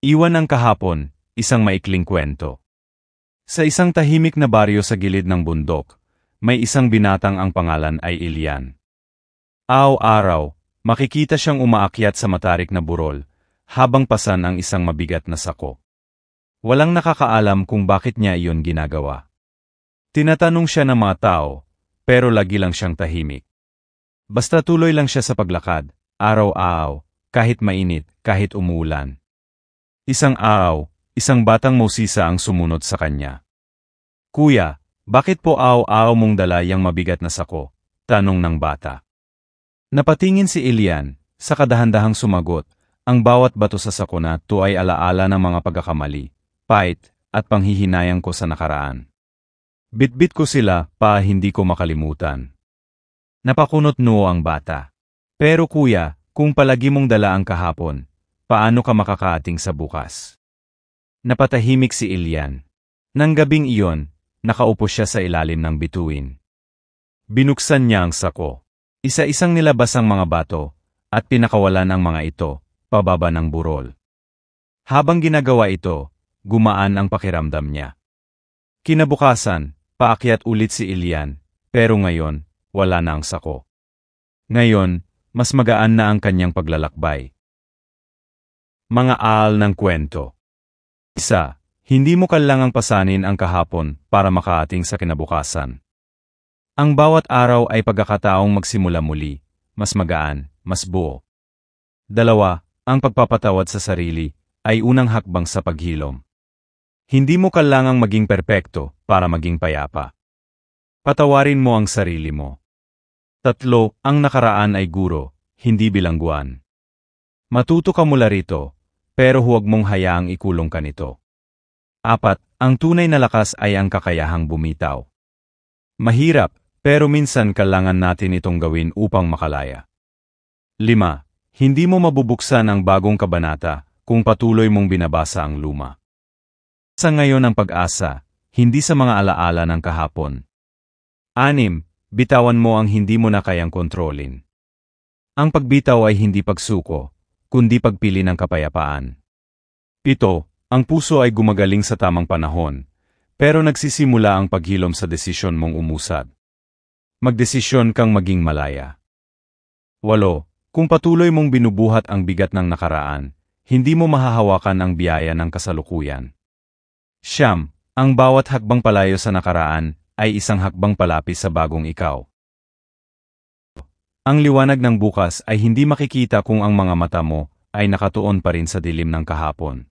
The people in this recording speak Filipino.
Iwan ang kahapon, isang maikling kwento. Sa isang tahimik na baryo sa gilid ng bundok, may isang binatang ang pangalan ay Ilian. Araw-araw, makikita siyang umaakyat sa matarik na burol, habang pasan ang isang mabigat na sako. Walang nakakaalam kung bakit niya iyon ginagawa. Tinatanong siya ng mga tao, pero lagi lang siyang tahimik. Basta tuloy lang siya sa paglakad, araw-araw, kahit mainit, kahit umuulan. Isang araw, isang batang musisa ang sumunod sa kanya. "Kuya, bakit po araw-araw mong dala yang mabigat na sako?" tanong ng bata. Napatingin si Ilian, sa kadahan-dahang sumagot, "Ang bawat bato sa sako na to ay alaala ng mga pagkakamali, pait, at panghihinayang ko sa nakaraan. Bitbit ko sila para hindi ko makalimutan." Napakunot noo ang bata. "Pero kuya, kung palagi mong dala ang kahapon, paano ka makakaating sa bukas?" Napatahimik si Ilian. Nang gabing iyon, nakaupo siya sa ilalim ng bituin. Binuksan niya ang sako. Isa-isang nilabas ang mga bato, at pinakawalan ang mga ito, pababa ng burol. Habang ginagawa ito, gumaan ang pakiramdam niya. Kinabukasan, paakyat ulit si Ilian, pero ngayon, wala na ang sako. Ngayon, mas magaan na ang kanyang paglalakbay. Mga aral ng kwento. 1. Hindi mo kailangang pasanin ang kahapon para makaating sa kinabukasan. Ang bawat araw ay pagkakataong magsimula muli, mas magaan, mas buo. 2. Ang pagpapatawad sa sarili ay unang hakbang sa paghilom. Hindi mo kailangang maging perpekto para maging payapa. Patawarin mo ang sarili mo. 3. Ang nakaraan ay guro, hindi bilangguan. Matuto ka mula rito, pero huwag mong hayaang ikulong ka nito. 4. Ang tunay na lakas ay ang kakayahang bumitaw. Mahirap, pero minsan kailangan natin itong gawin upang makalaya. 5. Hindi mo mabubuksan ang bagong kabanata kung patuloy mong binabasa ang luma. Sa ngayon ang pag-asa, hindi sa mga alaala ng kahapon. 6. Bitawan mo ang hindi mo na kayang kontrolin. Ang pagbitaw ay hindi pagsuko, kundi pagpili ng kapayapaan. 7. Ang puso ay gumagaling sa tamang panahon, pero nagsisimula ang paghilom sa desisyon mong umusad. Magdesisyon kang maging malaya. 8. Kung patuloy mong binubuhat ang bigat ng nakaraan, hindi mo mahahawakan ang biyaya ng kasalukuyan. 9. Ang bawat hakbang palayo sa nakaraan ay isang hakbang palapis sa bagong ikaw. Ang liwanag ng bukas ay hindi makikita kung ang mga mata mo ay nakatuon pa rin sa dilim ng kahapon.